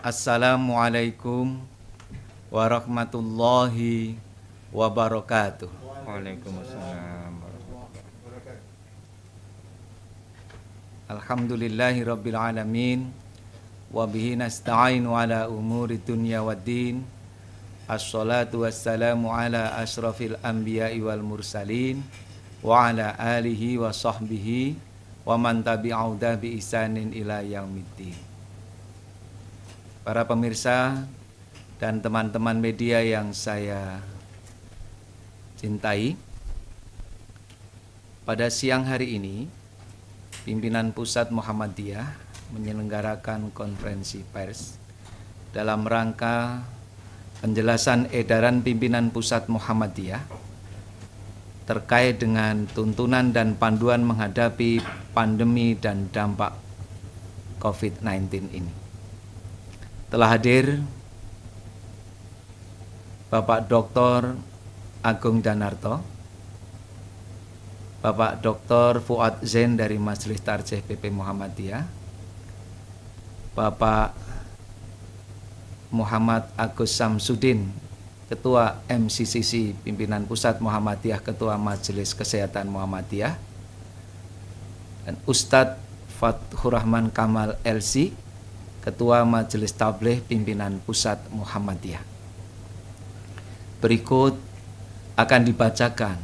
Assalamualaikum warahmatullahi wabarakatuh. Waalaikumsalam. Alhamdulillahi rabbil alamin. Wabihi nasta'inu ala umuri dunya waddin. Assalatu wassalamu ala ashrafil anbiya'i wal mursalin. Wa ala alihi wa sahbihi wa man tabi'audah bi isanin ila yaumiddin. Para pemirsa dan teman-teman media yang saya cintai, pada siang hari ini pimpinan Pusat Muhammadiyah menyelenggarakan konferensi pers dalam rangka penjelasan edaran pimpinan Pusat Muhammadiyah terkait dengan tuntunan dan panduan menghadapi pandemi dan dampak COVID-19 ini. Telah hadir Bapak Dr. Agung Danarto, Bapak Dr. Fuad Zain dari Majelis Tarjih PP Muhammadiyah, Bapak Muhammad Agus Samsudin, Ketua MCCC Pimpinan Pusat Muhammadiyah, Ketua Majelis Kesehatan Muhammadiyah, dan Ustadz Fathur Rahman Kamal LC, Ketua Majelis Tabligh Pimpinan Pusat Muhammadiyah. Berikut akan dibacakan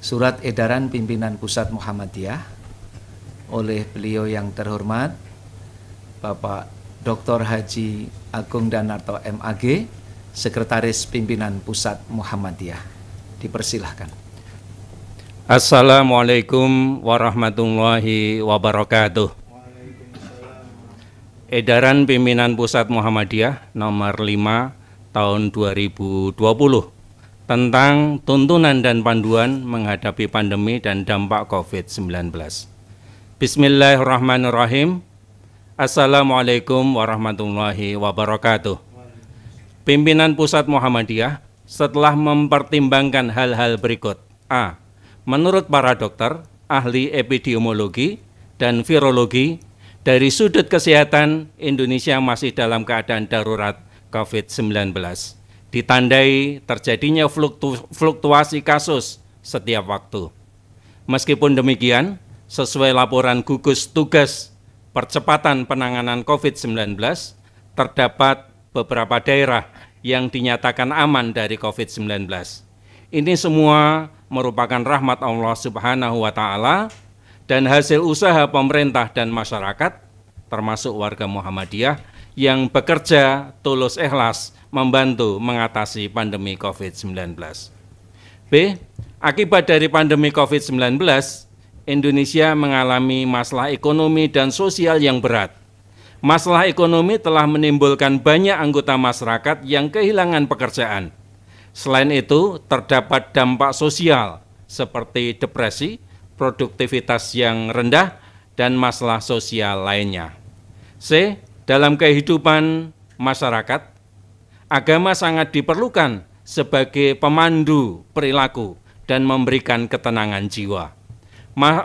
surat edaran pimpinan Pusat Muhammadiyah oleh beliau yang terhormat Bapak Dr. Haji Agung Danarto MAG, Sekretaris Pimpinan Pusat Muhammadiyah. Dipersilahkan. Assalamualaikum warahmatullahi wabarakatuh. Edaran Pimpinan Pusat Muhammadiyah nomor 5 tahun 2020 tentang tuntunan dan panduan menghadapi pandemi dan dampak COVID-19. Bismillahirrahmanirrahim. Assalamualaikum warahmatullahi wabarakatuh. Pimpinan Pusat Muhammadiyah setelah mempertimbangkan hal-hal berikut. A. Menurut para dokter, ahli epidemiologi dan virologi, dari sudut kesehatan, Indonesia masih dalam keadaan darurat COVID-19. Ditandai terjadinya fluktuasi kasus setiap waktu. Meskipun demikian, sesuai laporan gugus tugas percepatan penanganan COVID-19, terdapat beberapa daerah yang dinyatakan aman dari COVID-19. Ini semua merupakan rahmat Allah Subhanahu wa Ta'ala dan hasil usaha pemerintah dan masyarakat, termasuk warga Muhammadiyah, yang bekerja tulus ikhlas membantu mengatasi pandemi COVID-19. B. Akibat dari pandemi COVID-19, Indonesia mengalami masalah ekonomi dan sosial yang berat. Masalah ekonomi telah menimbulkan banyak anggota masyarakat yang kehilangan pekerjaan. Selain itu, terdapat dampak sosial seperti depresi, produktivitas yang rendah, dan masalah sosial lainnya. C. Dalam kehidupan masyarakat, agama sangat diperlukan sebagai pemandu perilaku dan memberikan ketenangan jiwa.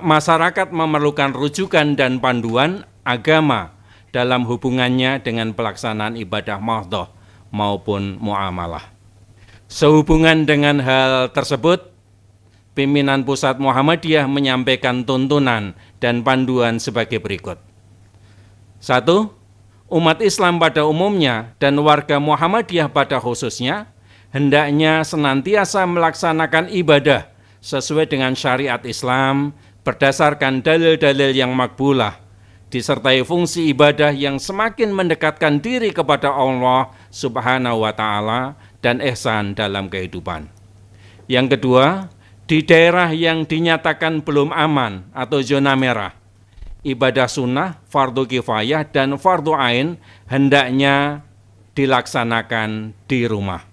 Masyarakat memerlukan rujukan dan panduan agama dalam hubungannya dengan pelaksanaan ibadah mahdhah maupun muamalah. Sehubungan dengan hal tersebut, Pimpinan Pusat Muhammadiyah menyampaikan tuntunan dan panduan sebagai berikut. 1. Umat Islam pada umumnya dan warga Muhammadiyah pada khususnya hendaknya senantiasa melaksanakan ibadah sesuai dengan syariat Islam berdasarkan dalil-dalil yang makbulah, disertai fungsi ibadah yang semakin mendekatkan diri kepada Allah Subhanahu wa Ta'ala dan ihsan dalam kehidupan. Yang kedua, di daerah yang dinyatakan belum aman atau zona merah, ibadah sunnah, fardu kifayah, dan fardu ain hendaknya dilaksanakan di rumah.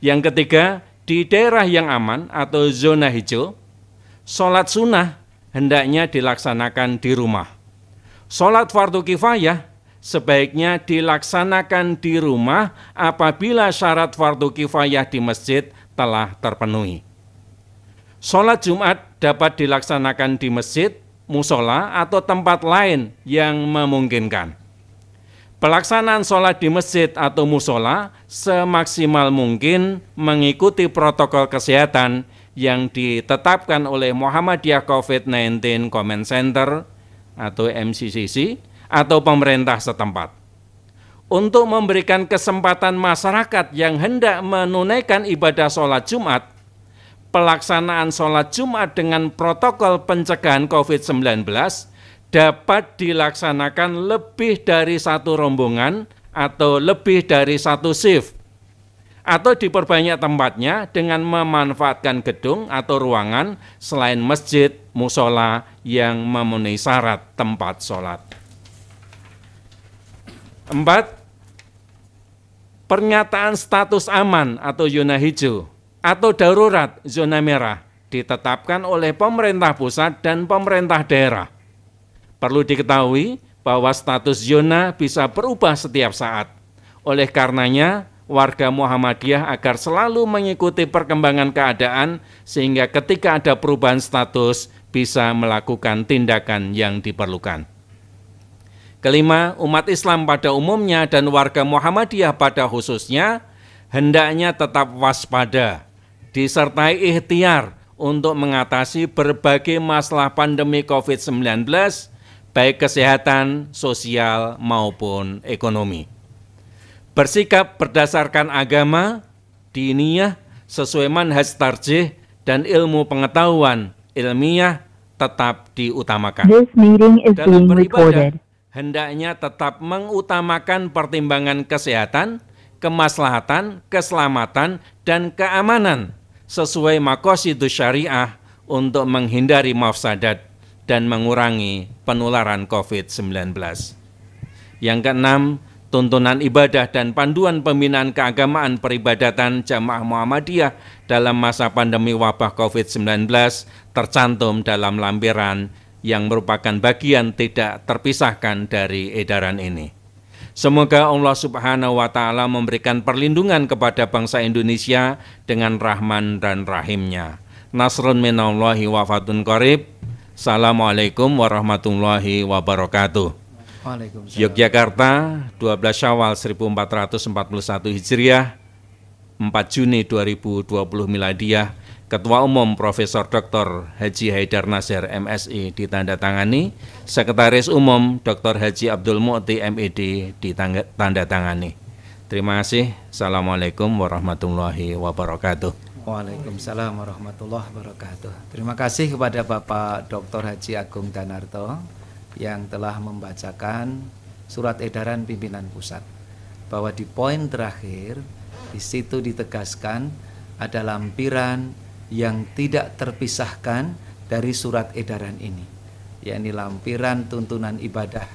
Yang ketiga, di daerah yang aman atau zona hijau, sholat sunnah hendaknya dilaksanakan di rumah. Sholat fardu kifayah sebaiknya dilaksanakan di rumah apabila syarat fardu kifayah di masjid telah terpenuhi. Sholat Jumat dapat dilaksanakan di masjid, musola, atau tempat lain yang memungkinkan. Pelaksanaan sholat di masjid atau musola semaksimal mungkin mengikuti protokol kesehatan yang ditetapkan oleh Muhammadiyah COVID-19 Comment Center atau MCCC atau pemerintah setempat. Untuk memberikan kesempatan masyarakat yang hendak menunaikan ibadah sholat Jumat, pelaksanaan sholat Jumat dengan protokol pencegahan COVID-19 dapat dilaksanakan lebih dari satu rombongan atau lebih dari satu shift, atau diperbanyak tempatnya dengan memanfaatkan gedung atau ruangan selain masjid, musola yang memenuhi syarat tempat sholat. 4. Pernyataan status aman atau zona hijau atau darurat zona merah ditetapkan oleh pemerintah pusat dan pemerintah daerah. Perlu diketahui bahwa status zona bisa berubah setiap saat. Oleh karenanya, warga Muhammadiyah agar selalu mengikuti perkembangan keadaan sehingga ketika ada perubahan status bisa melakukan tindakan yang diperlukan. Kelima, umat Islam pada umumnya dan warga Muhammadiyah pada khususnya hendaknya tetap waspada, disertai ikhtiar untuk mengatasi berbagai masalah pandemi COVID-19, baik kesehatan, sosial, maupun ekonomi. Bersikap berdasarkan agama, diniyah, sesuai manhaj tarjih, dan ilmu pengetahuan ilmiah tetap diutamakan. Dalam beribadah, hendaknya tetap mengutamakan pertimbangan kesehatan, kemaslahatan, keselamatan, dan keamanan sesuai maqasidus syariah untuk menghindari mafsadat dan mengurangi penularan COVID-19. Yang keenam, tuntunan ibadah dan panduan pembinaan keagamaan peribadatan Jamaah Muhammadiyah dalam masa pandemi wabah COVID-19 tercantum dalam lampiran yang merupakan bagian tidak terpisahkan dari edaran ini. Semoga Allah Subhanahu wa Ta'ala memberikan perlindungan kepada bangsa Indonesia dengan Rahman dan Rahimnya. Nasrun minallahi wa fatun qarib. Assalamualaikum warahmatullahi wabarakatuh. Yogyakarta, 12 Syawal 1441 Hijriah, 4 Juni 2020 Miladiyah, Ketua Umum Profesor Dr. Haji Haidar Nasir MSI ditandatangani, Sekretaris Umum Dr. Haji Abdul Mu'ti MED ditandatangani. Terima kasih. Assalamualaikum warahmatullahi wabarakatuh. Waalaikumsalam warahmatullahi wabarakatuh. Terima kasih kepada Bapak Dr. Haji Agung Danarto yang telah membacakan surat edaran pimpinan pusat, bahwa di poin terakhir di situ ditegaskan ada lampiran yang tidak terpisahkan dari surat edaran ini, yakni lampiran tuntunan ibadah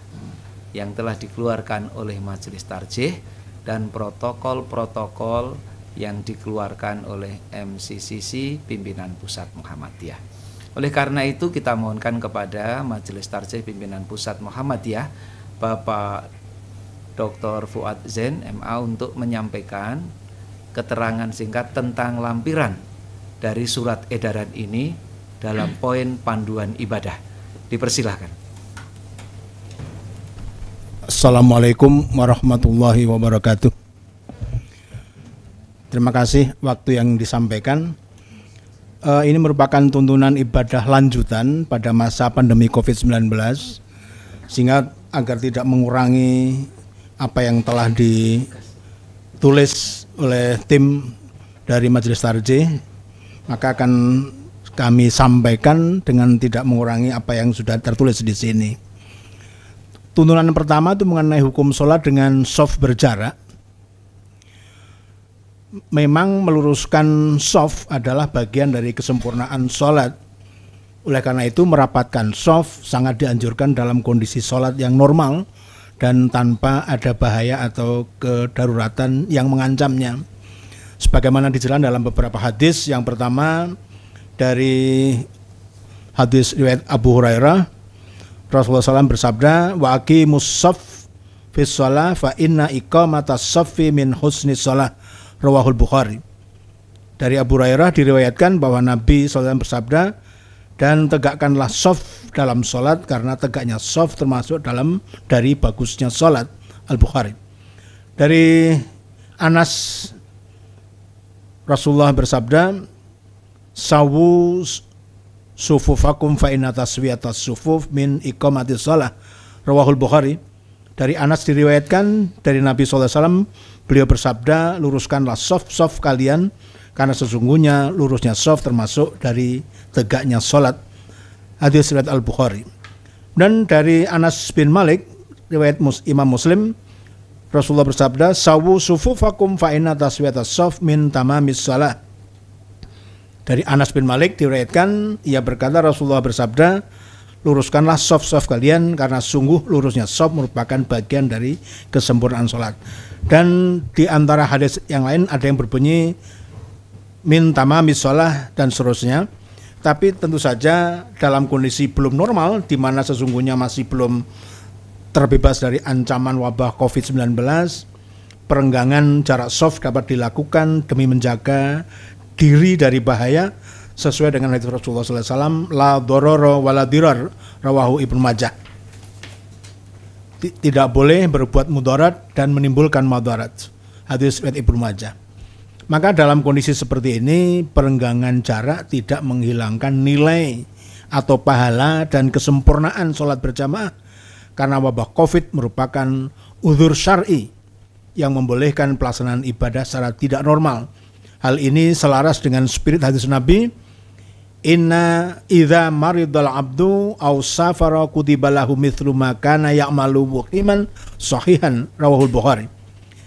yang telah dikeluarkan oleh Majelis Tarjih dan protokol-protokol yang dikeluarkan oleh MCCC Pimpinan Pusat Muhammadiyah. Oleh karena itu kita mohonkan kepada Majelis Tarjih Pimpinan Pusat Muhammadiyah Bapak Dr. Fuad Zain MA untuk menyampaikan keterangan singkat tentang lampiran dari surat edaran ini dalam poin panduan ibadah. Dipersilahkan. Assalamualaikum warahmatullahi wabarakatuh. Terima kasih waktu yang disampaikan. Ini merupakan tuntunan ibadah lanjutan pada masa pandemi COVID-19, sehingga agar tidak mengurangi apa yang telah ditulis oleh tim dari Majelis Tarjih, maka akan kami sampaikan dengan tidak mengurangi apa yang sudah tertulis di sini. Tuntunan pertama itu mengenai hukum sholat dengan shaf berjarak. Memang meluruskan shaf adalah bagian dari kesempurnaan sholat. Oleh karena itu merapatkan shaf sangat dianjurkan dalam kondisi sholat yang normal dan tanpa ada bahaya atau kedaruratan yang mengancamnya. Sebagaimana dijelaskan dalam beberapa hadis. Yang pertama dari hadis riwayat Abu Hurairah, Rasulullah SAW bersabda, wa aqimus shaf fis shalah fa inna iqamatas shaffi min husnis shalah. Rawahul Bukhari. Dari Abu Hurairah diriwayatkan bahwa Nabi SAW bersabda, dan tegakkanlah shaf dalam sholat karena tegaknya shaf termasuk dari bagusnya sholat. Al-Bukhari. Dari Anas, Rasulullah bersabda, sawu sufufakum fa inna taswiyatas sufuf min iqamatis shalah. Rawahul Bukhari. Dari Anas diriwayatkan dari Nabi SAW, beliau bersabda, luruskanlah shaf kalian, karena sesungguhnya lurusnya shaf termasuk dari tegaknya sholat. Hadis riwayat Al-Bukhari. Dan dari Anas bin Malik, riwayat Imam Muslim, Rasulullah bersabda, sawu sufufakum fa inna taswiyatas shaf min tamamis shalah. Dari Anas bin Malik diriwayatkan, ia berkata, Rasulullah bersabda, luruskanlah shaf kalian, karena sungguh lurusnya shaf merupakan bagian dari kesempurnaan sholat. Dan di antara hadis yang lain ada yang berbunyi min tamamis shalah dan seterusnya. Tapi tentu saja dalam kondisi belum normal, di mana sesungguhnya masih belum terbebas dari ancaman wabah COVID-19, perenggangan jarak shaf dapat dilakukan demi menjaga diri dari bahaya, sesuai dengan hadis Rasulullah SAW, la dororo wala dirar, rawahu Ibnu Majah. Tidak boleh berbuat mudarat dan menimbulkan madarat. Hadis riwayat Ibnu Majah. Maka dalam kondisi seperti ini, perenggangan jarak tidak menghilangkan nilai atau pahala dan kesempurnaan sholat berjamaah, karena wabah COVID merupakan uzur syar'i yang membolehkan pelaksanaan ibadah secara tidak normal. Hal ini selaras dengan spirit hadis Nabi, inna idza maridal abdu aw safara kutiba lahu mithlu ma kana ya'malu muqiman sahihan, rawahul Bukhari.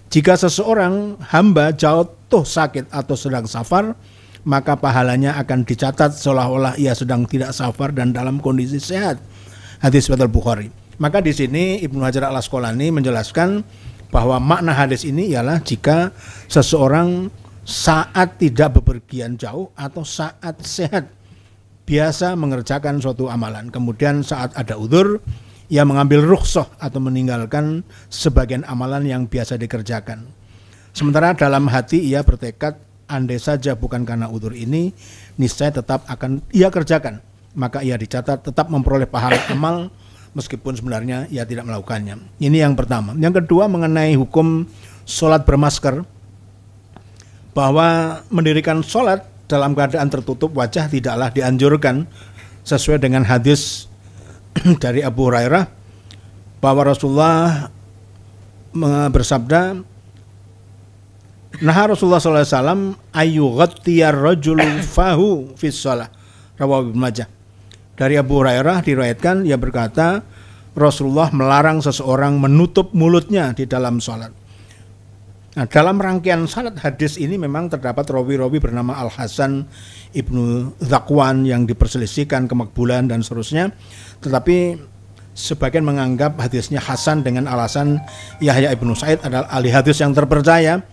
Jika seseorang hamba jatuh sakit atau sedang safar, maka pahalanya akan dicatat seolah-olah ia sedang tidak safar dan dalam kondisi sehat. Hadis riwayat Bukhari. Maka di sini Ibnu Hajar Al-Asqalani menjelaskan bahwa makna hadis ini ialah jika seseorang saat tidak bepergian jauh atau saat sehat biasa mengerjakan suatu amalan, kemudian saat ada udzur ia mengambil rukhsah atau meninggalkan sebagian amalan yang biasa dikerjakan. Sementara dalam hati ia bertekad, andai saja bukan karena udzur ini, niscaya tetap akan ia kerjakan, maka ia dicatat tetap memperoleh pahala amal meskipun sebenarnya ia tidak melakukannya. Ini yang pertama. Yang kedua, mengenai hukum sholat bermasker, bahwa mendirikan sholat dalam keadaan tertutup wajah tidaklah dianjurkan, sesuai dengan hadis dari Abu Hurairah bahwa Rasulullah bersabda, nah Rasulullah SAW ayyughattiyar rajulu fahu fis shalah, rawahu Ibnu Majah. Dari Abu Hurairah diriwayatkan, ia berkata, Rasulullah melarang seseorang menutup mulutnya di dalam sholat. Nah, dalam rangkaian sanad hadis ini memang terdapat rawi-rawi bernama Al-Hasan Ibnu Zakwan yang diperselisihkan kemakbulan dan seterusnya. Tetapi sebagian menganggap hadisnya hasan dengan alasan Yahya Ibnu Sa'id adalah ahli hadis yang terpercaya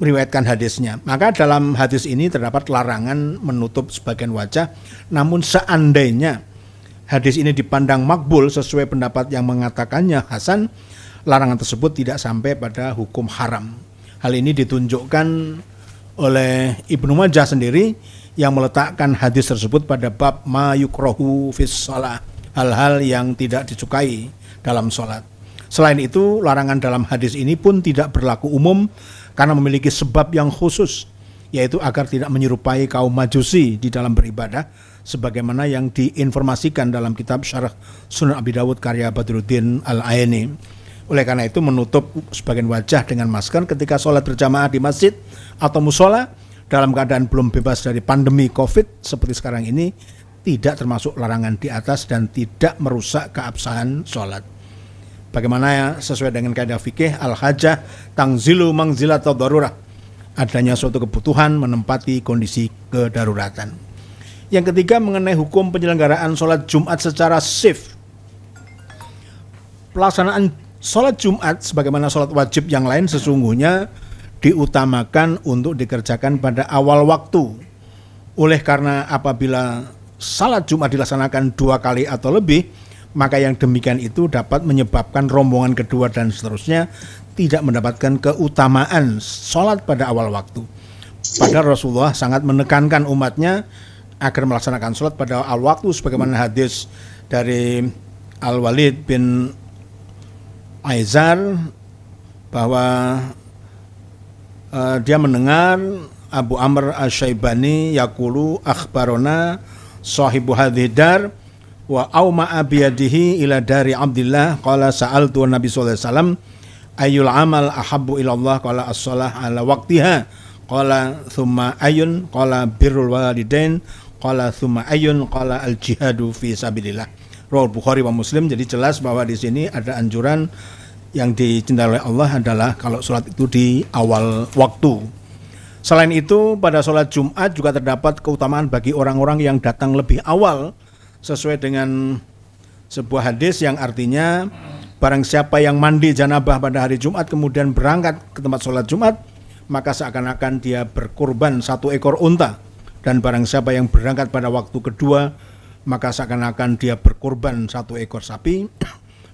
meriwayatkan hadisnya. Maka dalam hadis ini terdapat larangan menutup sebagian wajah. Namun seandainya hadis ini dipandang makbul sesuai pendapat yang mengatakannya hasan, larangan tersebut tidak sampai pada hukum haram. Hal ini ditunjukkan oleh Ibnu Majah sendiri yang meletakkan hadis tersebut pada bab ma yukrahu fis shalah, hal-hal yang tidak disukai dalam sholat. Selain itu, larangan dalam hadis ini pun tidak berlaku umum karena memiliki sebab yang khusus, yaitu agar tidak menyerupai kaum Majusi di dalam beribadah, sebagaimana yang diinformasikan dalam kitab Syarah Sunan Abi Dawud karya Badruddin Al-Aini. Oleh karena itu, menutup sebagian wajah dengan masker ketika sholat berjamaah di masjid atau musola dalam keadaan belum bebas dari pandemi COVID seperti sekarang ini tidak termasuk larangan di atas dan tidak merusak keabsahan sholat. Bagaimana sesuai dengan kaidah fikih, al-hajah tangzilu mangzilat darurah, adanya suatu kebutuhan menempati kondisi kedaruratan. Yang ketiga, mengenai hukum penyelenggaraan sholat Jumat secara shift. Pelaksanaan sholat Jumat sebagaimana sholat wajib yang lain sesungguhnya diutamakan untuk dikerjakan pada awal waktu. Oleh karena apabila sholat Jumat dilaksanakan 2 kali atau lebih, maka yang demikian itu dapat menyebabkan rombongan kedua dan seterusnya tidak mendapatkan keutamaan sholat pada awal waktu. Padahal Rasulullah sangat menekankan umatnya agar melaksanakan sholat pada awal waktu, sebagaimana hadis dari Al-Walid bin Aizar bahwa dia mendengar Abu Amr Asy-Syaibani yaqulu akhbarona sahibu hadhihi dar wa auma'a biyadihi ila dari Abdillah qala sa'altu Nabi sallallahu alaihi wasallam ayyul amal ahabbu ila Allah qala as-shalah ala waqtiha qala thumma ayun qala birrul walidain qala thumma ayun qala al-jihadu fi sabilillah. Riwayat Bukhari wa Muslim. Jadi jelas bahwa di sini ada anjuran yang dicintai oleh Allah adalah kalau sholat itu di awal waktu. Selain itu pada sholat Jumat juga terdapat keutamaan bagi orang-orang yang datang lebih awal sesuai dengan sebuah hadis yang artinya barang siapa yang mandi janabah pada hari Jumat kemudian berangkat ke tempat sholat Jumat maka seakan-akan dia berkurban 1 ekor unta, dan barang siapa yang berangkat pada waktu kedua maka seakan-akan dia berkurban 1 ekor sapi,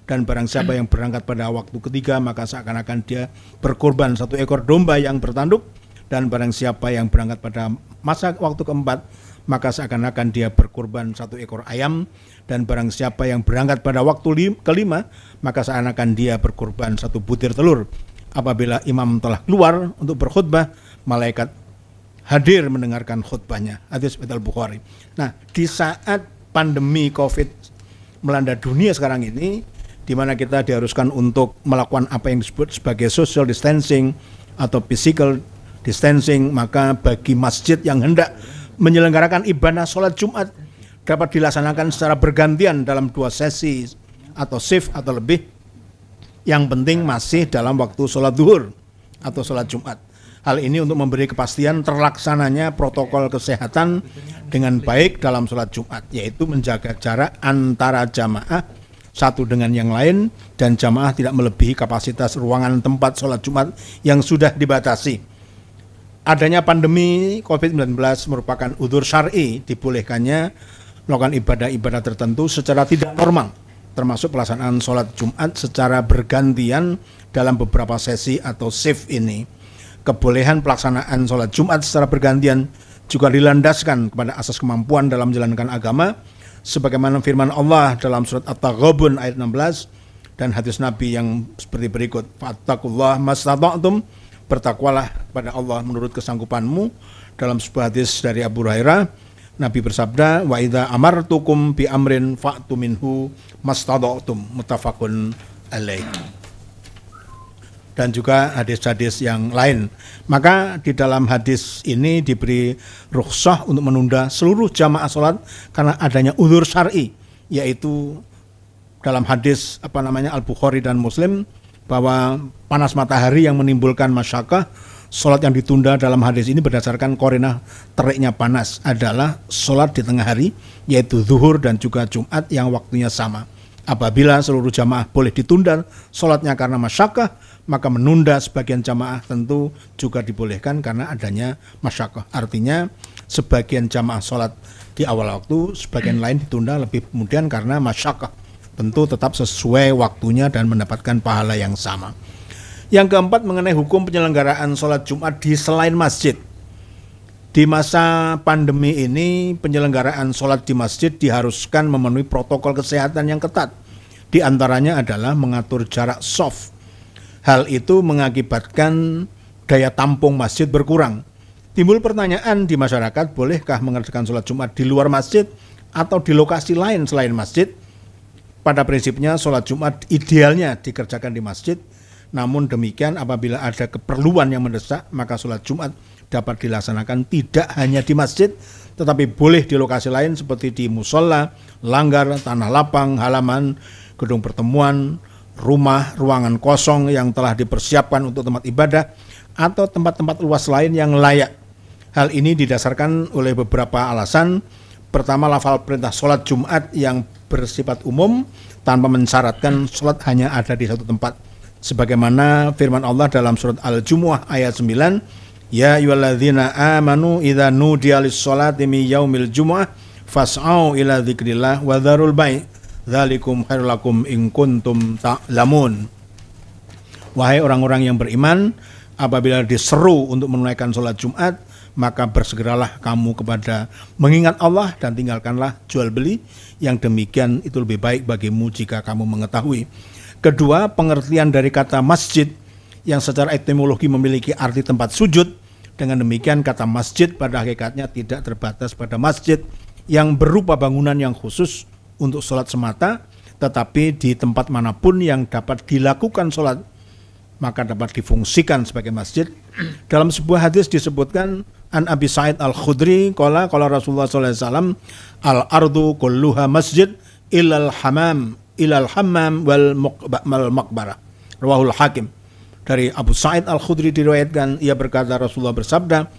dan barang siapa yang berangkat pada waktu ketiga maka seakan-akan dia berkurban 1 ekor domba yang bertanduk, dan barang siapa yang berangkat pada masa waktu keempat maka seakan-akan dia berkurban 1 ekor ayam, dan barang siapa yang berangkat pada waktu kelima maka seakan-akan dia berkurban 1 butir telur. Apabila imam telah keluar untuk berkhutbah, malaikat hadir mendengarkan khutbahnya. Hadis riwayat Bukhari. Nah, di saat pandemi Covid melanda dunia sekarang ini, di mana kita diharuskan untuk melakukan apa yang disebut sebagai social distancing atau physical distancing, maka bagi masjid yang hendak menyelenggarakan ibadah sholat Jumat dapat dilaksanakan secara bergantian dalam 2 sesi atau shift atau lebih. Yang penting masih dalam waktu sholat zuhur atau sholat Jumat. Hal ini untuk memberi kepastian terlaksananya protokol kesehatan dengan baik dalam sholat Jumat, yaitu menjaga jarak antara jamaah satu dengan yang lain, dan jamaah tidak melebihi kapasitas ruangan tempat sholat Jumat yang sudah dibatasi. Adanya pandemi COVID-19 merupakan udzur syar'i dibolehkannya melakukan ibadah-ibadah tertentu secara tidak normal, termasuk pelaksanaan sholat Jumat secara bergantian dalam beberapa sesi atau shift ini. Kebolehan pelaksanaan sholat Jumat secara bergantian juga dilandaskan kepada asas kemampuan dalam menjalankan agama, sebagaimana firman Allah dalam surat At-Taghabun ayat 16 dan hadis Nabi yang seperti berikut, fattaqullaha mastata'tum, bertakwalah kepada Allah menurut kesanggupanmu. Dalam sebuah hadis dari Abu Hurairah, Nabi bersabda, wa idza amartukum bi amrin fa'tu minhu mastata'tum, muttafaqun alaih. Dan juga hadis-hadis yang lain. Maka di dalam hadis ini diberi rukhsah untuk menunda seluruh jamaah sholat karena adanya udzur syar'i, yaitu dalam hadis Al-Bukhari dan Muslim bahwa panas matahari yang menimbulkan masyaqqah. Sholat yang ditunda dalam hadis ini berdasarkan qarinah teriknya panas adalah sholat di tengah hari, yaitu zuhur dan juga Jumat yang waktunya sama. Apabila seluruh jamaah boleh ditunda sholatnya karena masyaqqah, maka menunda sebagian jamaah tentu juga dibolehkan karena adanya masyaqqah. Artinya sebagian jamaah sholat di awal waktu, sebagian lain ditunda lebih kemudian karena masyaqqah. Tentu tetap sesuai waktunya dan mendapatkan pahala yang sama. Yang keempat, mengenai hukum penyelenggaraan sholat Jumat di selain masjid. Di masa pandemi ini, penyelenggaraan sholat di masjid diharuskan memenuhi protokol kesehatan yang ketat. Di antaranya adalah mengatur jarak shaf. Hal itu mengakibatkan daya tampung masjid berkurang. Timbul pertanyaan di masyarakat, bolehkah mengerjakan sholat Jumat di luar masjid atau di lokasi lain selain masjid? Pada prinsipnya sholat Jumat idealnya dikerjakan di masjid. Namun demikian apabila ada keperluan yang mendesak, maka sholat Jumat dapat dilaksanakan tidak hanya di masjid, tetapi boleh di lokasi lain seperti di musola, langgar, tanah lapang, halaman, gedung pertemuan, rumah, ruangan kosong yang telah dipersiapkan untuk tempat ibadah, atau tempat-tempat luas lain yang layak. Hal ini didasarkan oleh beberapa alasan. Pertama, lafal perintah sholat Jumat yang bersifat umum tanpa mensyaratkan sholat hanya ada di satu tempat. Sebagaimana firman Allah dalam surat Al-Jumu'ah ayat 9, ya ayyuhalladzina amanu idza nudiya lis-sholati min yaumil jumu'ah fas'au ila dzikrillah wa dzarul bai' dzalikum khairul lakum in kuntum ta'lamun. Wahai orang-orang yang beriman, apabila diseru untuk menunaikan sholat Jumat, maka bersegeralah kamu kepada mengingat Allah dan tinggalkanlah jual beli, yang demikian itu lebih baik bagimu jika kamu mengetahui. Kedua, pengertian dari kata masjid yang secara etimologi memiliki arti tempat sujud. Dengan demikian kata masjid pada hakikatnya tidak terbatas pada masjid yang berupa bangunan yang khusus untuk sholat semata, tetapi di tempat manapun yang dapat dilakukan sholat maka dapat difungsikan sebagai masjid. Dalam sebuah hadis disebutkan an Abi Sa'id Al-Khudri qala Rasulullah sallallahu alaihi wasallam al-ardu kulluha masjid ilal hammam wal maqbarah. Rawahul Hakim. Dari Abu Sa'id Al-Khudri diriwayatkan, ia berkata Rasulullah bersabda,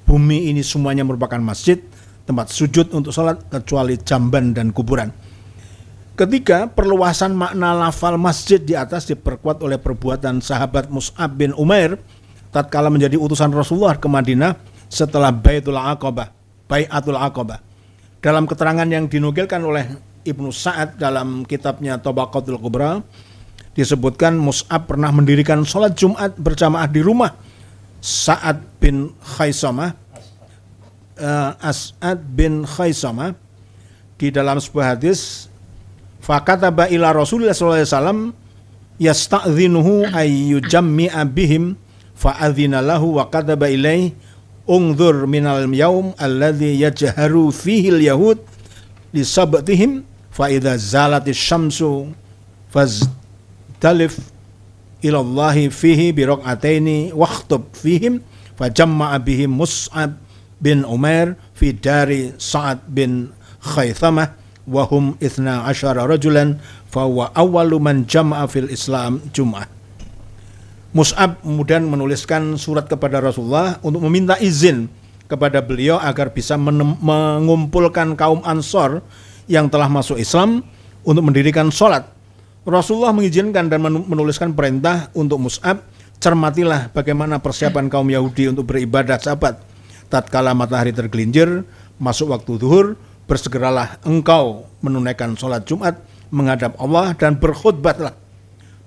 bumi ini semuanya merupakan masjid, tempat sujud untuk sholat kecuali jamban dan kuburan. Ketiga, perluasan makna lafal masjid di atas diperkuat oleh perbuatan sahabat Mus'ab bin Umair tatkala menjadi utusan Rasulullah ke Madinah setelah Bai'atul Aqabah. Dalam keterangan yang dinukilkan oleh Ibnu Sa'ad dalam kitabnya Tabaqatul Kubra, disebutkan Mus'ab pernah mendirikan sholat Jumat berjamaah di rumah As'ad bin Khaisamah. Di dalam sebuah hadis, fakataba ila Rasulullah sallallahu alaihi wasallam yasta'dhinuhu ayyujammi'a bihim fa'adhina lahu wa kataba ilaihi ungdhur minal yaum alladhi yajharu fihi al-yahud li sabtihim fa idza zalatis syamsu fazdalif ila Allahi fihi bi raq'ataini wakhtub fihim fajamma'a bihim Mus'ab bin Umair fi dari Sa'ad bin Khaythamah wa hum 12 rajulan fa huwa awwalu man jama'a fil Islam Jum'ah. Mus'ab kemudian menuliskan surat kepada Rasulullah untuk meminta izin kepada beliau agar bisa mengumpulkan kaum Ansor yang telah masuk Islam untuk mendirikan sholat. Rasulullah mengizinkan dan menuliskan perintah untuk Mus'ab, cermatilah bagaimana persiapan kaum Yahudi untuk beribadah Sabat. Tatkala matahari tergelincir masuk waktu zuhur, bersegeralah engkau menunaikan sholat Jumat menghadap Allah dan berkhutbahlah.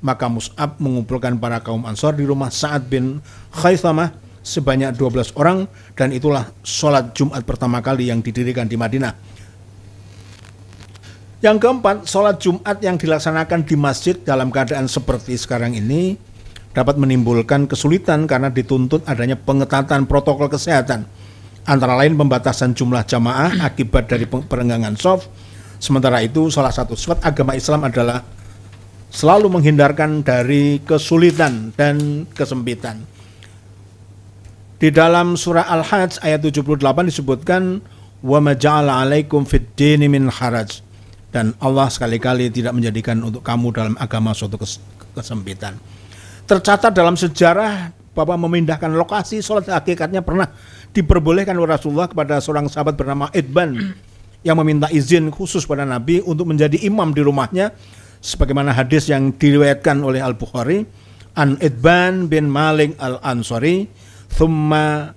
Maka Mus'ab mengumpulkan para kaum Ansor di rumah Sa'ad bin Khaythamah sebanyak 12 orang, dan itulah sholat Jumat pertama kali yang didirikan di Madinah. Yang keempat, sholat Jumat yang dilaksanakan di masjid dalam keadaan seperti sekarang ini dapat menimbulkan kesulitan karena dituntut adanya pengetatan protokol kesehatan, antara lain pembatasan jumlah jamaah akibat dari perenggangan shaf. Sementara itu, salah satu sifat agama Islam adalah selalu menghindarkan dari kesulitan dan kesempitan. Di dalam surah Al-Hajj ayat 78 disebutkan wa ma ja'ala 'alaikum fid dini min haraj, dan Allah sekali-kali tidak menjadikan untuk kamu dalam agama suatu kesempitan. Tercatat dalam sejarah bahwa memindahkan lokasi sholat hakikatnya pernah diperbolehkan oleh Rasulullah kepada seorang sahabat bernama Idban yang meminta izin khusus pada Nabi untuk menjadi imam di rumahnya, sebagaimana hadis yang diriwayatkan oleh Al-Bukhari an Idban bin Malik Al-Ansari thumma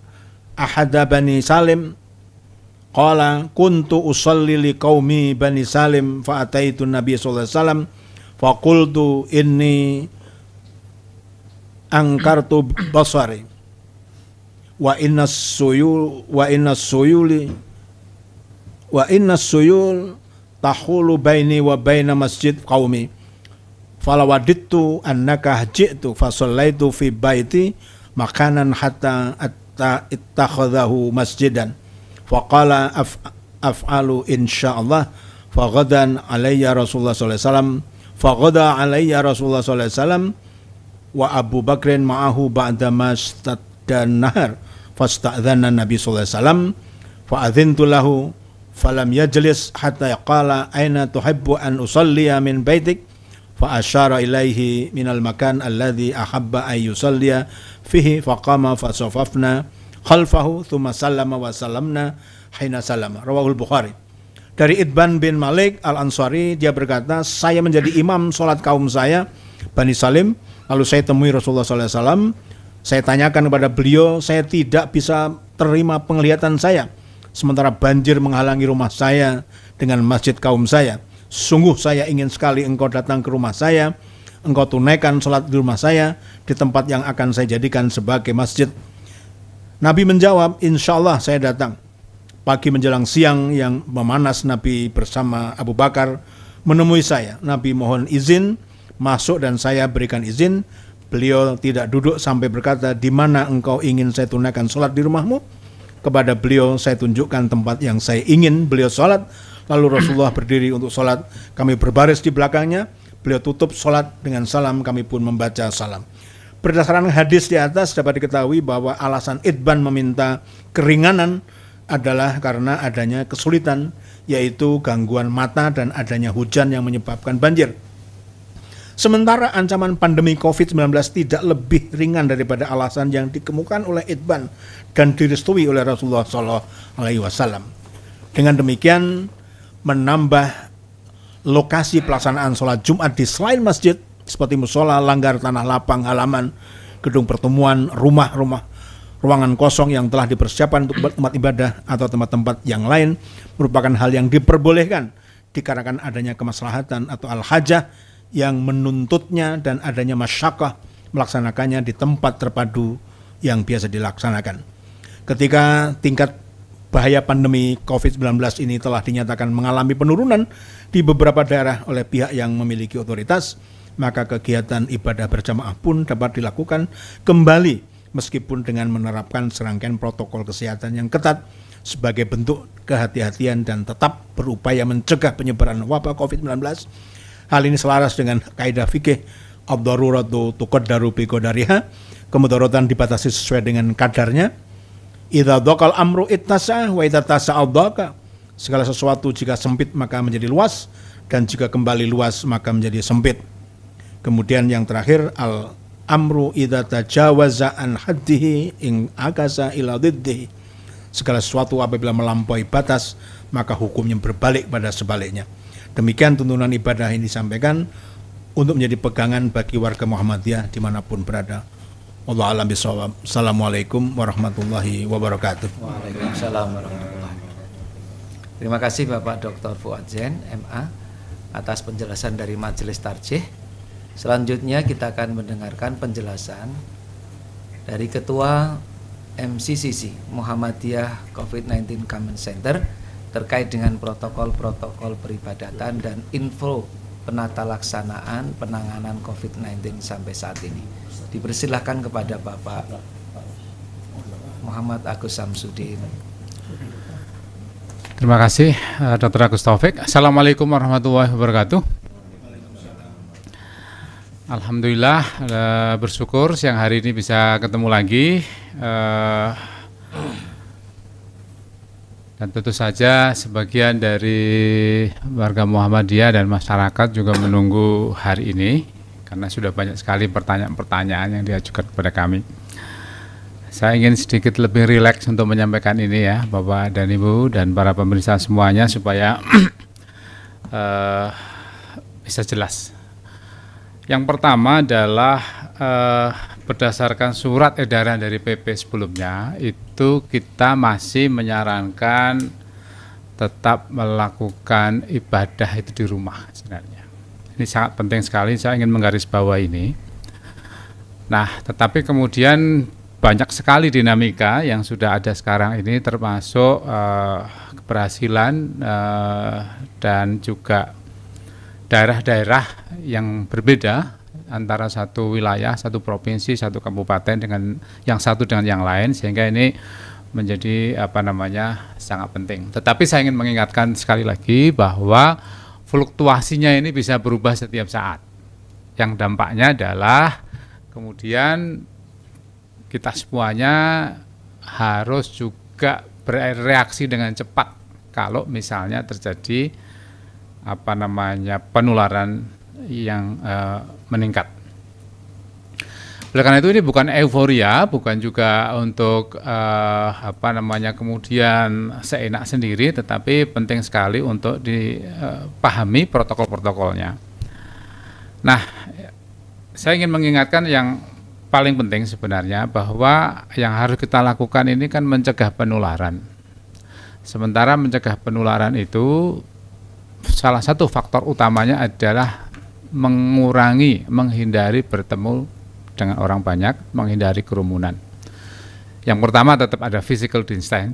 ahada bani Salim qala kuntu usalli li qaumi bani Salim fa ataitu Nabi sallallahu alaihi wasallam fa qultu inni angkartu basari wa inna suyul tahulu baini wa baina masjid qaumi falawadittu annaka ji'tu fa sallaitu fi baiti makanan hatta ittakhadhahu masjidan faqala af'alu insyaallah faghadan alayya Rasulullah sallallahu alaihi wasallam faghada alayya Rasulullah sallallahu alaihi wasallam wa Abu Bakrin ma'ahu ba'da mastaddan nahar fasta'dzana Nabi sallallahu alaihi wasallam fa adzintu lahu falam yajlis hatta qala aina tuhibbu an usalliya min baitik fa asyara ilaihi minal makan alladhi ahabba ay yusalliya fihi faqama fasafafna khalfahu thumma sallama wa sallamna hina sallama. Rawahul Bukhari. Dari Idban bin Malik Al-Ansari, dia berkata, saya menjadi imam sholat kaum saya Bani Salim. Lalu saya temui Rasulullah SAW. Saya tanyakan kepada beliau, saya tidak bisa terima penglihatan saya, sementara banjir menghalangi rumah saya dengan masjid kaum saya. Sungguh saya ingin sekali engkau datang ke rumah saya, engkau tunaikan sholat di rumah saya, di tempat yang akan saya jadikan sebagai masjid. Nabi menjawab, insya Allah saya datang. Pagi menjelang siang yang memanas, Nabi bersama Abu Bakar menemui saya. Nabi mohon izin masuk dan saya berikan izin. Beliau tidak duduk sampai berkata, di mana engkau ingin saya tunaikan sholat di rumahmu? Kepada beliau saya tunjukkan tempat yang saya ingin beliau sholat. Lalu Rasulullah berdiri untuk sholat, kami berbaris di belakangnya. Beliau tutup sholat dengan salam, kami pun membaca salam. Berdasarkan hadis di atas dapat diketahui bahwa alasan Itban meminta keringanan adalah karena adanya kesulitan, yaitu gangguan mata dan adanya hujan yang menyebabkan banjir. Sementara ancaman pandemi COVID-19 tidak lebih ringan daripada alasan yang dikemukakan oleh Itban dan direstui oleh Rasulullah SAW. Dengan demikian, menambah lokasi pelaksanaan sholat Jumat di selain masjid, seperti musola, langgar, tanah lapang, halaman, gedung pertemuan, rumah-rumah, ruangan kosong yang telah dipersiapkan untuk tempat ibadah atau tempat-tempat yang lain, merupakan hal yang diperbolehkan dikarenakan adanya kemaslahatan atau al-hajah yang menuntutnya dan adanya masyaqqah melaksanakannya di tempat terpadu yang biasa dilaksanakan. Ketika tingkat bahaya pandemi COVID-19 ini telah dinyatakan mengalami penurunan di beberapa daerah oleh pihak yang memiliki otoritas, maka kegiatan ibadah berjamaah pun dapat dilakukan kembali meskipun dengan menerapkan serangkaian protokol kesehatan yang ketat sebagai bentuk kehati-hatian dan tetap berupaya mencegah penyebaran wabah COVID-19. Hal ini selaras dengan kaidah fikih ad-daruratu tuqaddaru bi qadariha, kemudaratan dibatasi sesuai dengan kadarnya. Idza dhaqal amru ittasa wa idza tasa'a dhaqa. Segala sesuatu jika sempit maka menjadi luas, dan jika kembali luas maka menjadi sempit. Kemudian yang terakhir, al amru idza tajawaza an haddihi in akasa ila dhiddihi. Segala sesuatu apabila melampaui batas maka hukumnya berbalik pada sebaliknya. Demikian tuntunan ibadah ini disampaikan untuk menjadi pegangan bagi warga Muhammadiyah dimanapun berada. Wallahu a'lam bishawab. Assalamualaikum warahmatullahi wabarakatuh. Waalaikumsalam warahmatullahi wabarakatuh. Terima kasih Bapak Dr. Fuad Zain, MA, atas penjelasan dari Majelis Tarjih. Selanjutnya kita akan mendengarkan penjelasan dari Ketua MCCC Muhammadiyah COVID-19 Command Center terkait dengan protokol-protokol peribadatan dan info penata laksanaan penanganan COVID-19 sampai saat ini. Dipersilahkan kepada Bapak Muhammad Agus Samsudin. Terima kasih Dr. Agus Taufik. Assalamualaikum warahmatullahi wabarakatuh. Alhamdulillah, bersyukur siang hari ini bisa ketemu lagi. Dan tentu saja sebagian dari warga Muhammadiyah dan masyarakat juga menunggu hari ini karena sudah banyak sekali pertanyaan-pertanyaan yang diajukan kepada kami. Saya ingin sedikit lebih rileks untuk menyampaikan ini ya, Bapak dan Ibu dan para pemirsa semuanya supaya bisa jelas. Yang pertama adalah berdasarkan surat edaran dari PP sebelumnya itu kita masih menyarankan tetap melakukan ibadah itu di rumah sebenarnya. Ini sangat penting sekali, saya ingin menggarisbawahi ini. Nah, tetapi kemudian banyak sekali dinamika yang sudah ada sekarang ini termasuk keberhasilan dan juga daerah-daerah yang berbeda antara satu wilayah, satu provinsi, satu kabupaten dengan yang satu dengan yang lain, sehingga ini menjadi sangat penting. Tetapi saya ingin mengingatkan sekali lagi bahwa fluktuasinya ini bisa berubah setiap saat. Yang dampaknya adalah kemudian kita semuanya harus juga bereaksi dengan cepat kalau misalnya terjadi penularan yang meningkat. Oleh karena itu ini bukan euforia, bukan juga untuk kemudian seenak sendiri, tetapi penting sekali untuk dipahami protokol-protokolnya. Nah, saya ingin mengingatkan yang paling penting sebenarnya bahwa yang harus kita lakukan ini kan mencegah penularan. Sementara mencegah penularan itu salah satu faktor utamanya adalah menghindari bertemu dengan orang banyak, menghindari kerumunan. Yang pertama tetap ada physical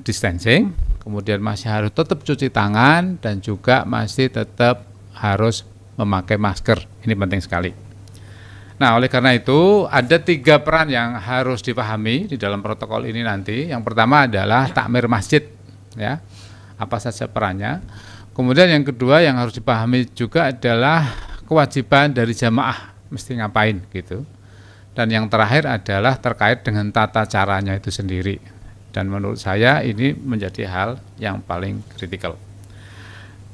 distancing, kemudian masih harus tetap cuci tangan dan juga masih tetap harus memakai masker. Ini penting sekali. Nah, oleh karena itu ada 3 peran yang harus dipahami di dalam protokol ini nanti. Yang pertama adalah takmir masjid, ya. Apa saja perannya. Kemudian yang kedua yang harus dipahami juga adalah kewajiban dari jamaah mesti ngapain gitu. Dan yang terakhir adalah terkait dengan tata caranya itu sendiri. Dan menurut saya ini menjadi hal yang paling kritikal.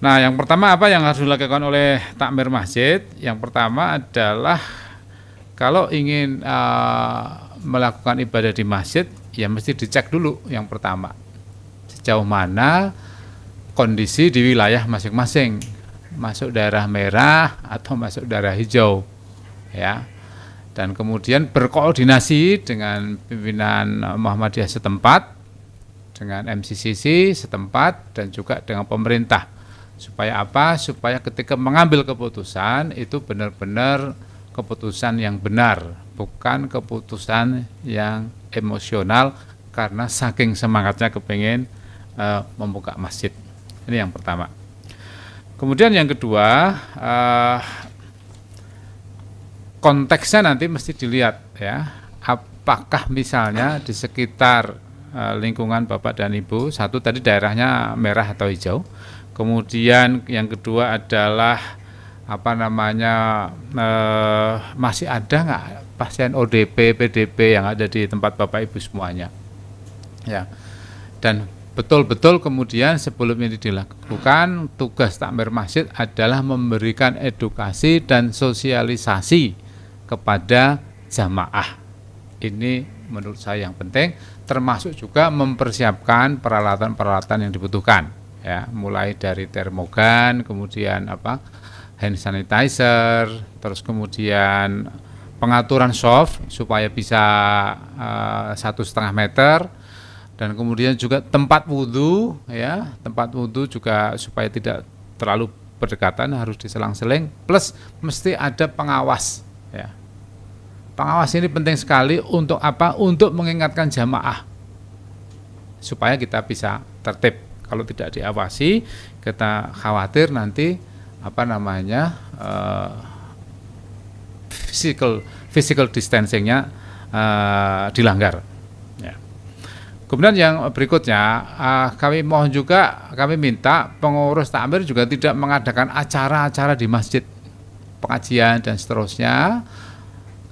Nah, yang pertama apa yang harus dilakukan oleh takmir masjid? Yang pertama adalah kalau ingin melakukan ibadah di masjid, ya mesti dicek dulu yang pertama. Sejauh mana kondisi di wilayah masing-masing. Masuk daerah merah atau masuk daerah hijau. Ya. Dan kemudian berkoordinasi dengan pimpinan Muhammadiyah setempat, dengan MCCC setempat, dan juga dengan pemerintah. Supaya apa? Supaya ketika mengambil keputusan itu benar-benar keputusan yang benar, bukan keputusan yang emosional karena saking semangatnya kepingin membuka masjid. Ini yang pertama. Kemudian yang kedua, konteksnya nanti mesti dilihat ya. Apakah misalnya di sekitar lingkungan Bapak dan Ibu, satu tadi daerahnya merah atau hijau. Kemudian yang kedua adalah masih ada nggak pasien ODP, PDP yang ada di tempat Bapak Ibu semuanya, ya. Dan betul-betul kemudian sebelum ini dilakukan, tugas takmir masjid adalah memberikan edukasi dan sosialisasi kepada jamaah. Ini menurut saya yang penting, termasuk juga mempersiapkan peralatan-peralatan yang dibutuhkan. Ya, mulai dari termogan, kemudian hand sanitizer, terus kemudian pengaturan soft supaya bisa 1,5 meter, dan kemudian juga tempat wudhu, ya, tempat wudhu juga supaya tidak terlalu berdekatan harus diselang-seling, plus mesti ada pengawas. Ya. Pengawas ini penting sekali untuk apa? Untuk mengingatkan jamaah supaya kita bisa tertib. Kalau tidak diawasi, kita khawatir nanti physical distancingnya dilanggar. Ya. Kemudian yang berikutnya, kami mohon juga, kami minta pengurus takmir juga tidak mengadakan acara-acara di masjid, pengajian dan seterusnya.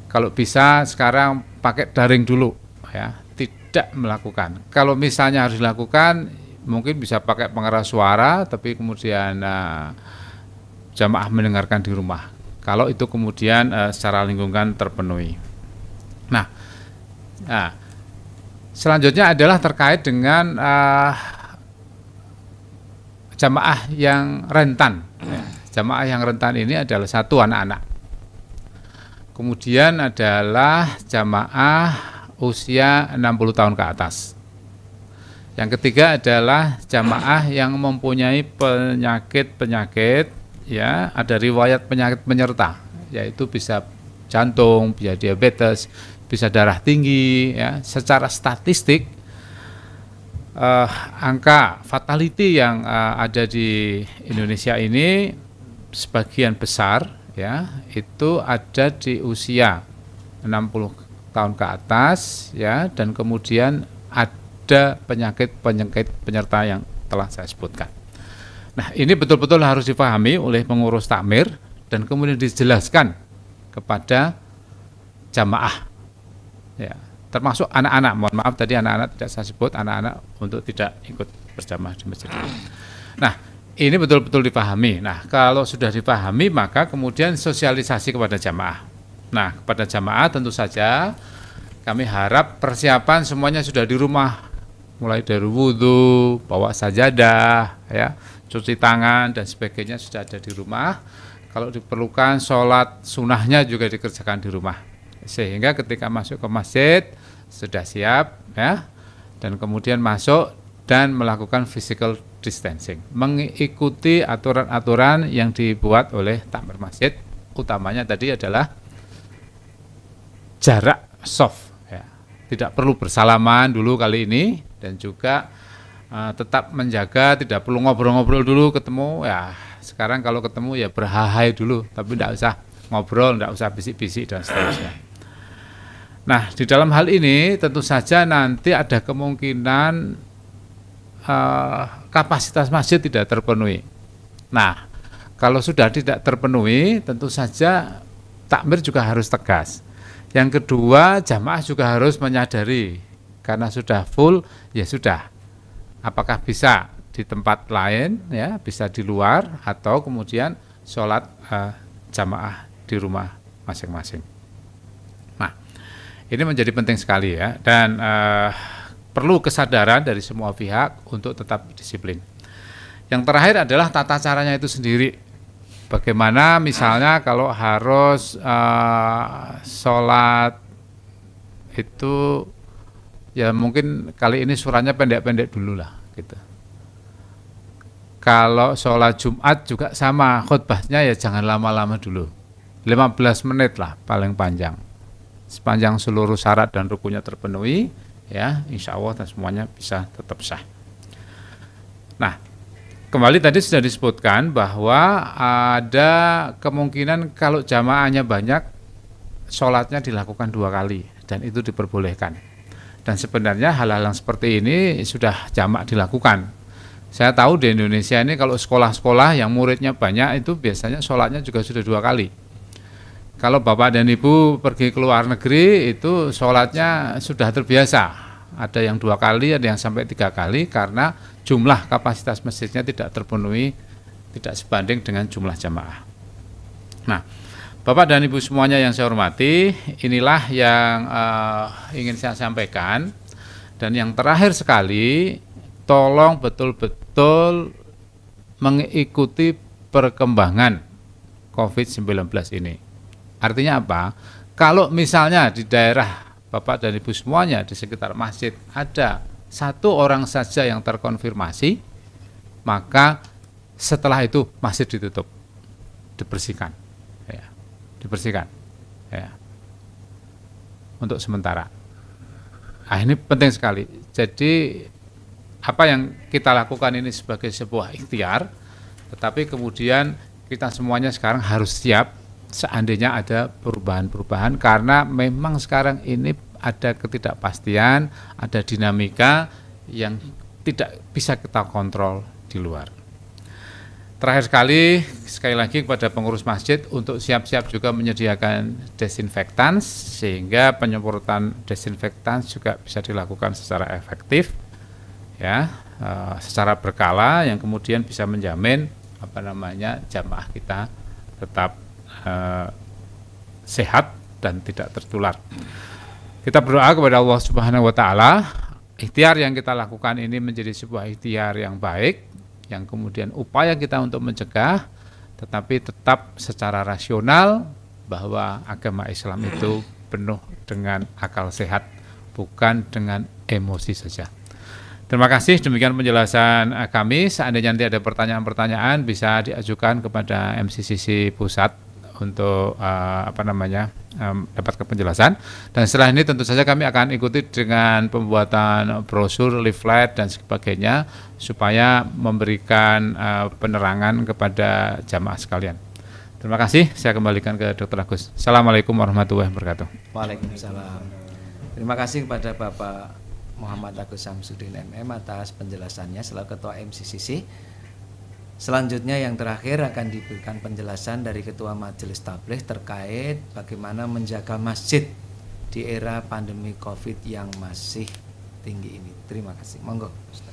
Kalau bisa sekarang pakai daring dulu, ya, tidak melakukan. Kalau misalnya harus dilakukan, mungkin bisa pakai pengeras suara, tapi kemudian jamaah mendengarkan di rumah. Kalau itu kemudian secara lingkungan terpenuhi. Nah, selanjutnya adalah terkait dengan jamaah yang rentan. Jamaah yang rentan ini adalah satu, anak-anak. Kemudian adalah jamaah usia 60 tahun ke atas. Yang ketiga adalah jamaah yang mempunyai penyakit-penyakit, ya, ada riwayat penyakit penyerta, yaitu bisa jantung, bisa diabetes, bisa darah tinggi, ya. Secara statistik angka fatality yang ada di Indonesia ini sebagian besar, ya, itu ada di usia 60 tahun ke atas, ya, dan kemudian ada penyakit penyerta yang telah saya sebutkan. Nah, ini betul-betul harus dipahami oleh pengurus takmir dan kemudian dijelaskan kepada jamaah. Ya, termasuk anak-anak. Mohon maaf tadi anak-anak tidak saya sebut, anak-anak untuk tidak ikut berjamaah di masjid. Nah, ini betul-betul dipahami. Nah, kalau sudah dipahami maka kemudian sosialisasi kepada jamaah. Nah, kepada jamaah tentu saja kami harap persiapan semuanya sudah di rumah. Mulai dari wudhu, bawa sajadah, ya, cuci tangan dan sebagainya sudah ada di rumah. Kalau diperlukan sholat sunnahnya juga dikerjakan di rumah. Sehingga ketika masuk ke masjid sudah siap, ya, dan kemudian masuk dan melakukan physical distancing, mengikuti aturan-aturan yang dibuat oleh takmir masjid. Utamanya tadi adalah jarak soft, ya. Tidak perlu bersalaman dulu kali ini. Dan juga tetap menjaga, tidak perlu ngobrol-ngobrol dulu ketemu, ya. Sekarang kalau ketemu ya berhahai dulu, tapi tidak usah ngobrol, tidak usah bisik-bisik dan seterusnya. Nah, di dalam hal ini tentu saja nanti ada kemungkinan kapasitas masjid tidak terpenuhi. Nah, kalau sudah tidak terpenuhi, tentu saja takmir juga harus tegas. Yang kedua, jamaah juga harus menyadari, karena sudah full, ya sudah. Apakah bisa di tempat lain, ya, bisa di luar, atau kemudian sholat jamaah di rumah masing-masing. Nah, ini menjadi penting sekali ya, dan perlu kesadaran dari semua pihak untuk tetap disiplin. Yang terakhir adalah tata caranya itu sendiri. Bagaimana misalnya kalau harus sholat itu ya mungkin kali ini suratnya pendek-pendek dulu lah gitu. Kalau sholat Jumat juga sama, khutbahnya ya jangan lama-lama dulu, 15 menit lah paling panjang. Sepanjang seluruh syarat dan rukunnya terpenuhi, ya insya Allah dan semuanya bisa tetap sah. Nah, kembali tadi sudah disebutkan bahwa ada kemungkinan kalau jamaahnya banyak, sholatnya dilakukan 2 kali dan itu diperbolehkan. Dan sebenarnya hal-hal yang seperti ini sudah jamak dilakukan. Saya tahu di Indonesia ini kalau sekolah-sekolah yang muridnya banyak itu biasanya sholatnya juga sudah 2 kali. Kalau Bapak dan Ibu pergi ke luar negeri itu sholatnya sudah terbiasa. Ada yang 2 kali, ada yang sampai 3 kali karena jumlah kapasitas masjidnya tidak terpenuhi, tidak sebanding dengan jumlah jamaah. Nah, Bapak dan Ibu semuanya yang saya hormati, inilah yang ingin saya sampaikan. Dan yang terakhir sekali, tolong betul-betul mengikuti perkembangan COVID-19 ini. Artinya apa? Kalau misalnya di daerah Bapak dan Ibu semuanya di sekitar masjid ada 1 orang saja yang terkonfirmasi, maka setelah itu masjid ditutup, dibersihkan, ya, dibersihkan, ya, untuk sementara. Nah, ini penting sekali. Jadi apa yang kita lakukan ini sebagai sebuah ikhtiar, tetapi kemudian kita semuanya sekarang harus siap seandainya ada perubahan-perubahan, karena memang sekarang ini ada ketidakpastian, ada dinamika yang tidak bisa kita kontrol di luar. Terakhir sekali lagi kepada pengurus masjid untuk siap-siap juga menyediakan desinfektan sehingga penyemprotan desinfektan juga bisa dilakukan secara efektif, ya, secara berkala yang kemudian bisa menjamin jamaah kita tetap sehat dan tidak tertular. Kita berdoa kepada Allah Subhanahu wa taala, ikhtiar yang kita lakukan ini menjadi sebuah ikhtiar yang baik, yang kemudian upaya kita untuk mencegah, tetapi tetap secara rasional bahwa agama Islam itu penuh dengan akal sehat, bukan dengan emosi saja. Terima kasih, demikian penjelasan kami. Seandainya nanti ada pertanyaan-pertanyaan bisa diajukan kepada MCCC Pusat untuk dapatkan penjelasan. Dan setelah ini tentu saja kami akan ikuti dengan pembuatan brosur, leaflet dan sebagainya supaya memberikan penerangan kepada jamaah sekalian. Terima kasih, saya kembalikan ke Dr. Agus. Assalamualaikum warahmatullahi wabarakatuh. Waalaikumsalam. Terima kasih kepada Bapak Muhammad Agus Samsudin MM atas penjelasannya selaku Ketua MCCC. Selanjutnya yang terakhir akan diberikan penjelasan dari Ketua Majelis Tabligh terkait bagaimana menjaga masjid di era pandemi COVID yang masih tinggi ini. Terima kasih. Monggo, Ustaz.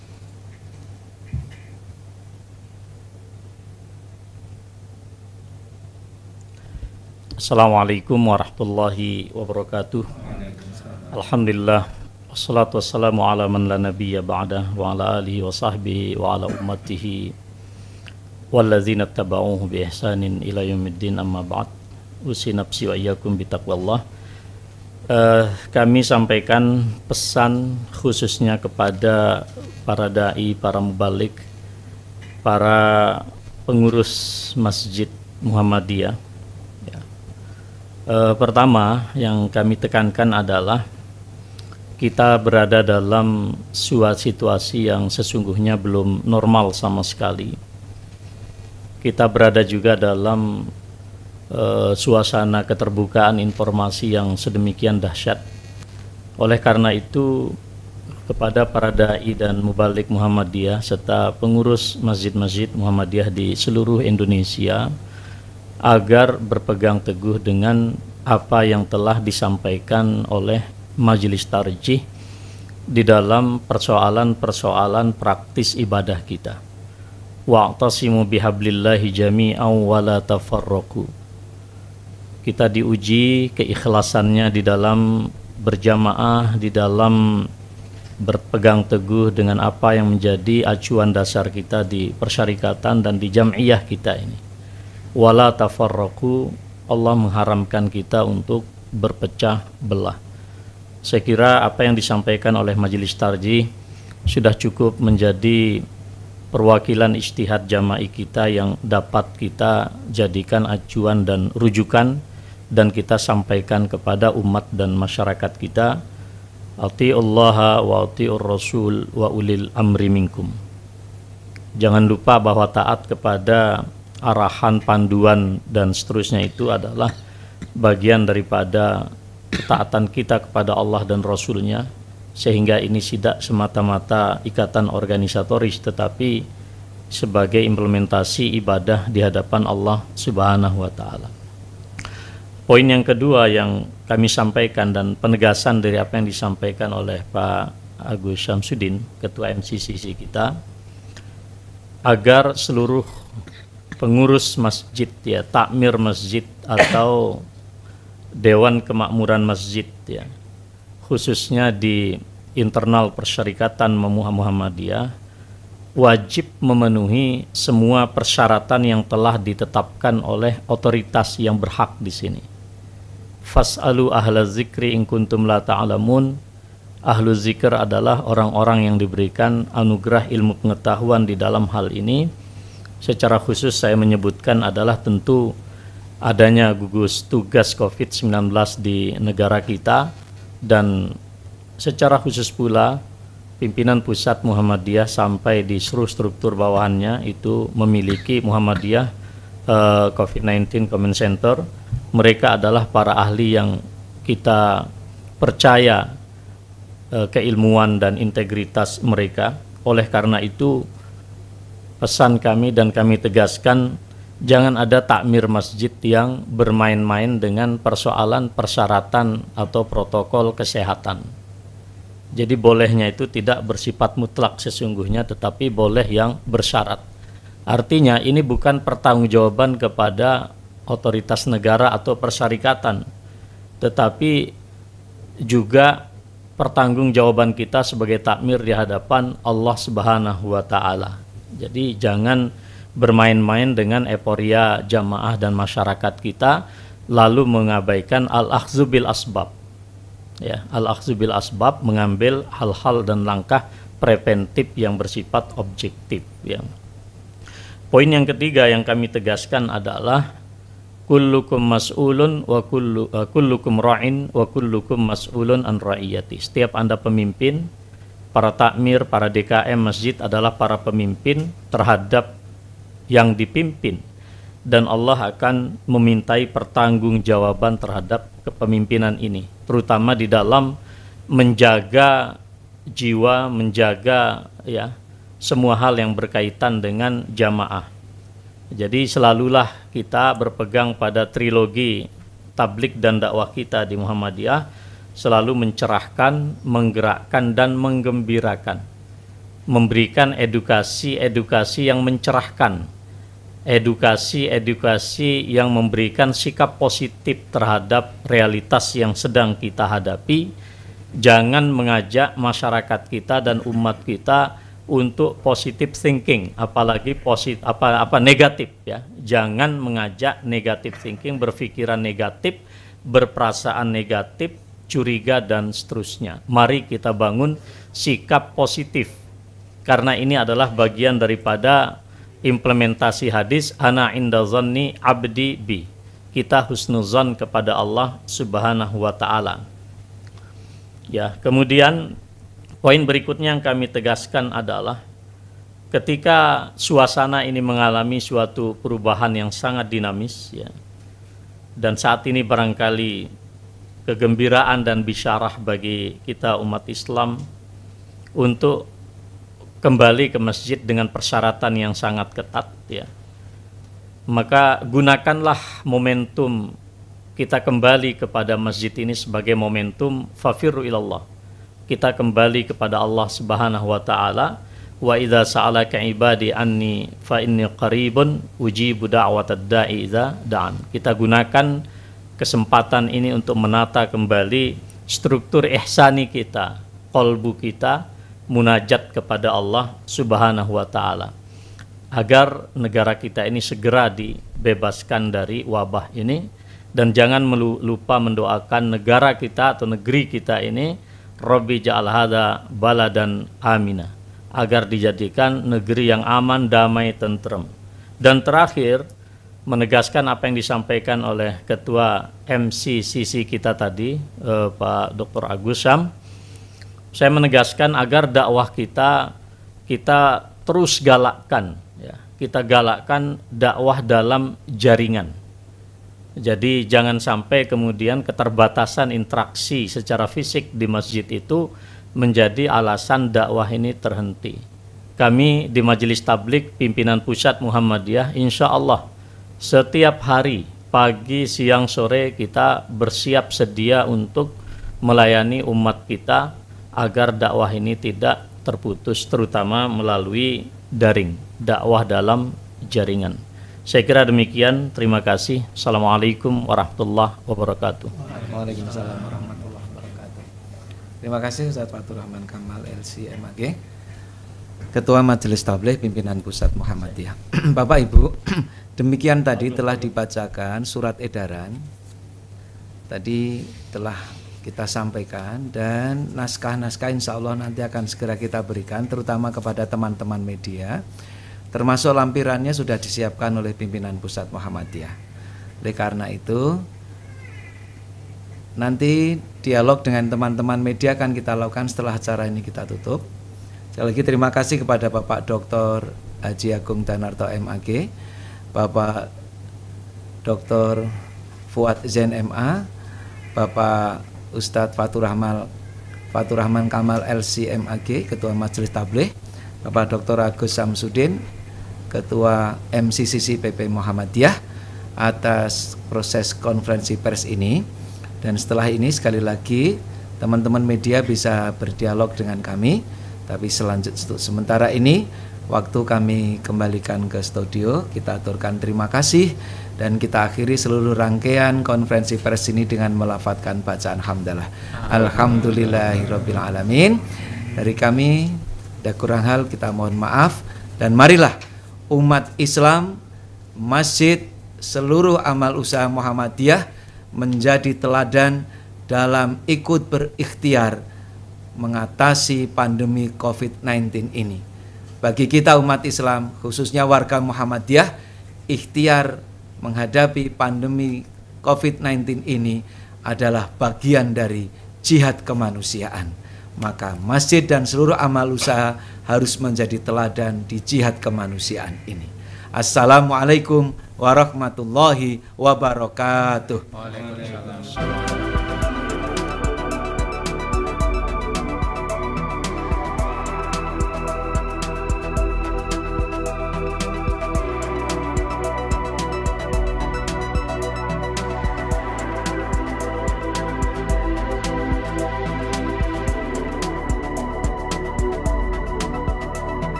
Assalamualaikum warahmatullahi wabarakatuh. Alhamdulillah, wassalatu wassalamu ala man la nabiyya ba'dah wa ala alihi wa sahbihi wa ala ummatihi walladzina tabauhu bi ihsanin ila yaumiddin, amma ba'd. Usi nafsi wa iyyakum bitaqwallah. Kami sampaikan pesan khususnya kepada para dai, para mubalik, para pengurus Masjid Muhammadiyah. Pertama yang kami tekankan adalah kita berada dalam suatu situasi yang sesungguhnya belum normal sama sekali. Kita berada juga dalam suasana keterbukaan informasi yang sedemikian dahsyat. Oleh karena itu, kepada para dai dan mubalik Muhammadiyah serta pengurus masjid-masjid Muhammadiyah di seluruh Indonesia agar berpegang teguh dengan apa yang telah disampaikan oleh Majelis Tarjih di dalam persoalan-persoalan praktis ibadah kita. Wa'tasimu bihablillahi jami'an wa la tafarraqu. Kita diuji keikhlasannya di dalam berjamaah, di dalam berpegang teguh dengan apa yang menjadi acuan dasar kita di persyarikatan dan di jam'iyah kita ini. Wala tafarraqu, Allah mengharamkan kita untuk berpecah belah. Saya kira apa yang disampaikan oleh Majelis Tarjih sudah cukup menjadi perwakilan ijtihad jama'i kita yang dapat kita jadikan acuan dan rujukan dan kita sampaikan kepada umat dan masyarakat kita. Atiullaha wa atiur rasul wa ulil amri minkum. Jangan lupa bahwa taat kepada arahan, panduan dan seterusnya itu adalah bagian daripada ketaatan kita kepada Allah dan Rasulnya, sehingga ini tidak semata-mata ikatan organisatoris tetapi sebagai implementasi ibadah di hadapan Allah Subhanahu wa taala. Poin yang kedua yang kami sampaikan dan penegasan dari apa yang disampaikan oleh Pak Agus Syamsuddin, Ketua MCCC kita, agar seluruh pengurus masjid, ya, takmir masjid atau Dewan Kemakmuran Masjid, ya, khususnya di internal persyarikatan Muhammadiyah, wajib memenuhi semua persyaratan yang telah ditetapkan oleh otoritas yang berhak di sini. Fas'alu ahla zikri in kuntum la ta'lamun. Ahlu zikr adalah orang-orang yang diberikan anugerah ilmu pengetahuan di dalam hal ini. Secara khusus saya menyebutkan adalah tentu adanya gugus tugas COVID-19 di negara kita, dan secara khusus pula pimpinan pusat Muhammadiyah sampai di seluruh struktur bawahannya itu memiliki Muhammadiyah COVID-19 Command Center. Mereka adalah para ahli yang kita percaya keilmuan dan integritas mereka. Oleh karena itu pesan kami dan kami tegaskan, jangan ada takmir masjid yang bermain-main dengan persoalan persyaratan atau protokol kesehatan. Jadi bolehnya itu tidak bersifat mutlak sesungguhnya, tetapi boleh yang bersyarat. Artinya ini bukan pertanggungjawaban kepada otoritas negara atau persyarikatan, tetapi juga pertanggungjawaban kita sebagai takmir di hadapan Allah Subhanahu wa taala. Jadi jangan bermain-main dengan euforia jamaah dan masyarakat kita lalu mengabaikan al-akhdzu bil asbab. Ya, al-akhdzu bil asbab, mengambil hal-hal dan langkah preventif yang bersifat objektif, ya. Poin yang ketiga yang kami tegaskan adalah kullukum mas'ulun wa kullukum ra'in wa kullukum mas'ulun an ra'iyati. Setiap Anda pemimpin, para takmir, para DKM masjid adalah para pemimpin terhadap yang dipimpin, dan Allah akan memintai pertanggungjawaban terhadap kepemimpinan ini, terutama di dalam menjaga jiwa, menjaga, ya, semua hal yang berkaitan dengan jamaah. Jadi selalulah kita berpegang pada trilogi tablik dan dakwah kita di Muhammadiyah, selalu mencerahkan, menggerakkan dan menggembirakan, memberikan edukasi yang mencerahkan, edukasi yang memberikan sikap positif terhadap realitas yang sedang kita hadapi. Jangan mengajak masyarakat kita dan umat kita untuk positive thinking, apalagi negatif, ya. Jangan mengajak negative thinking, berpikiran negatif, berperasaan negatif, curiga dan seterusnya. Mari kita bangun sikap positif, karena ini adalah bagian daripada implementasi hadis ana inda zanni abdi bi. Kita husnuzan kepada Allah Subhanahu wa taala. Ya, kemudian poin berikutnya yang kami tegaskan adalah ketika suasana ini mengalami suatu perubahan yang sangat dinamis, ya, dan saat ini barangkali kegembiraan dan bisyarah bagi kita umat Islam untuk kembali ke masjid dengan persyaratan yang sangat ketat ya. Maka gunakanlah momentum kita kembali kepada masjid ini sebagai momentum fafirru ilallah. Kita kembali kepada Allah Subhanahu wa taala. Wa idza sa'alaka ibadi anni fa inni qaribun ujibu da'watad da'i idza da'an. Kita gunakan kesempatan ini untuk menata kembali struktur ihsani kita, qalbu kita, munajat kepada Allah Subhanahu wa taala, agar negara kita ini segera dibebaskan dari wabah ini. Dan jangan lupa mendoakan negara kita atau negeri kita ini, Rabbi ja'al hadza baladan amina, agar dijadikan negeri yang aman, damai, tentrem. Dan terakhir, menegaskan apa yang disampaikan oleh Ketua MCCC kita tadi, Pak Dr. Agus Syam. Saya menegaskan agar dakwah kita terus galakkan ya. Kita galakkan dakwah dalam jaringan. Jadi jangan sampai kemudian keterbatasan interaksi secara fisik di masjid itu menjadi alasan dakwah ini terhenti. Kami di Majelis Tabligh Pimpinan Pusat Muhammadiyah insya Allah setiap hari pagi, siang, sore kita bersiap sedia untuk melayani umat kita agar dakwah ini tidak terputus, terutama melalui daring, dakwah dalam jaringan. Saya kira demikian. Terima kasih. Assalamualaikum warahmatullahi wabarakatuh. Waalaikumsalam warahmatullahi wabarakatuh. Terima kasih Ustaz Fatur Rahman Kamal LCMAG, Ketua Majelis Tabligh Pimpinan Pusat Muhammadiyah. Bapak Ibu, demikian tadi telah dibacakan surat edaran. Tadi telah kita sampaikan, dan naskah-naskah insya Allah nanti akan segera kita berikan, terutama kepada teman-teman media. Termasuk lampirannya sudah disiapkan oleh pimpinan pusat Muhammadiyah. Oleh karena itu, nanti dialog dengan teman-teman media akan kita lakukan setelah acara ini kita tutup. Sekali lagi terima kasih kepada Bapak Dr. Haji Agung Danarto MAG, Bapak Dr. Fuad Zain MA, Bapak Ustadz Fatur Rahman Kamal LCMAG, Ketua Majelis Tabligh, Bapak Dr. Agus Samsudin, Ketua MCCC PP Muhammadiyah, atas proses konferensi pers ini. Dan setelah ini sekali lagi teman-teman media bisa berdialog dengan kami. Tapi sementara ini waktu kami kembalikan ke studio, kita aturkan terima kasih dan kita akhiri seluruh rangkaian konferensi pers ini dengan melafadzkan bacaan hamdalah. Alhamdulillahirabbil alamin. Dari kami ada kurang hal kita mohon maaf, dan marilah umat Islam, masjid, seluruh amal usaha Muhammadiyah menjadi teladan dalam ikut berikhtiar mengatasi pandemi COVID-19 ini. Bagi kita umat Islam, khususnya warga Muhammadiyah, ikhtiar menghadapi pandemi COVID-19 ini adalah bagian dari jihad kemanusiaan. Maka masjid dan seluruh amal usaha harus menjadi teladan di jihad kemanusiaan ini. Assalamualaikum warahmatullahi wabarakatuh. Waalaikumsalam.